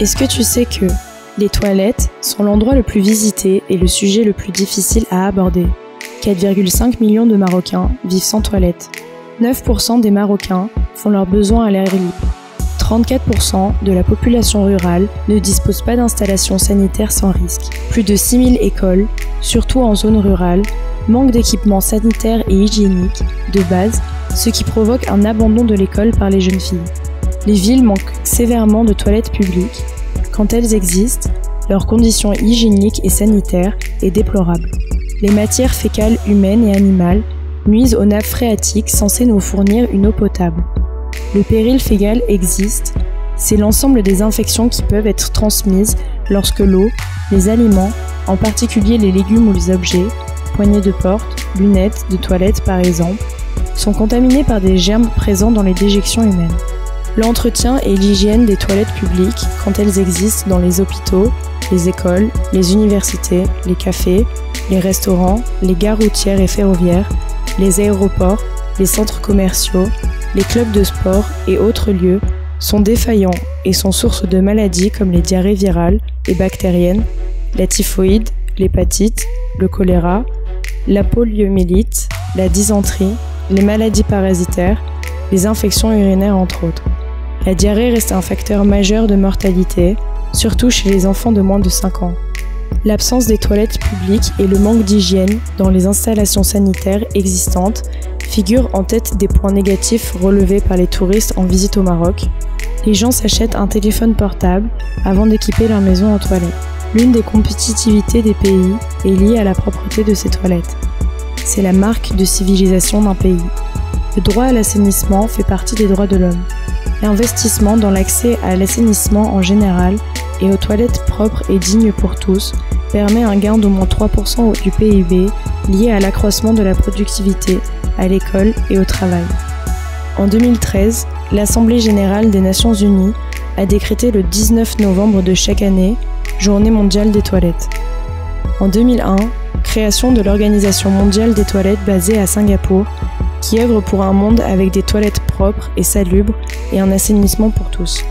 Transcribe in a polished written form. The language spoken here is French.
Est-ce que tu sais que les toilettes sont l'endroit le plus visité et le sujet le plus difficile à aborder? 4,5 millions de Marocains vivent sans toilettes. 9% des Marocains font leurs besoins à l'air libre. 34% de la population rurale ne dispose pas d'installations sanitaires sans risque. Plus de 6000 écoles, surtout en zone rurale, manquent d'équipements sanitaires et hygiéniques de base, ce qui provoque un abandon de l'école par les jeunes filles. Les villes manquent sévèrement de toilettes publiques. Quand elles existent, leurs conditions hygiéniques et sanitaires est déplorable. Les matières fécales humaines et animales nuisent aux nappes phréatiques censées nous fournir une eau potable. Le péril fécal existe, c'est l'ensemble des infections qui peuvent être transmises lorsque l'eau, les aliments, en particulier les légumes ou les objets, poignées de porte, lunettes de toilette par exemple, sont contaminés par des germes présents dans les déjections humaines. L'entretien et l'hygiène des toilettes publiques, quand elles existent dans les hôpitaux, les écoles, les universités, les cafés, les restaurants, les gares routières et ferroviaires, les aéroports, les centres commerciaux, les clubs de sport et autres lieux sont défaillants et sont source de maladies comme les diarrhées virales et bactériennes, la typhoïde, l'hépatite, le choléra, la poliomyélite, la dysenterie, les maladies parasitaires, les infections urinaires entre autres. La diarrhée reste un facteur majeur de mortalité, surtout chez les enfants de moins de 5 ans. L'absence des toilettes publiques et le manque d'hygiène dans les installations sanitaires existantes figurent en tête des points négatifs relevés par les touristes en visite au Maroc. Les gens s'achètent un téléphone portable avant d'équiper leur maison en toilettes. L'une des compétitivités des pays est liée à la propreté de ces toilettes. C'est la marque de civilisation d'un pays. Le droit à l'assainissement fait partie des droits de l'homme. L'investissement dans l'accès à l'assainissement en général et aux toilettes propres et dignes pour tous permet un gain d'au moins 3% du PIB lié à l'accroissement de la productivité, à l'école et au travail. En 2013, l'Assemblée générale des Nations unies a décrété le 19 novembre de chaque année Journée mondiale des toilettes. En 2001, création de l'Organisation mondiale des toilettes basée à Singapour, qui œuvre pour un monde avec des toilettes propres et salubres et un assainissement pour tous.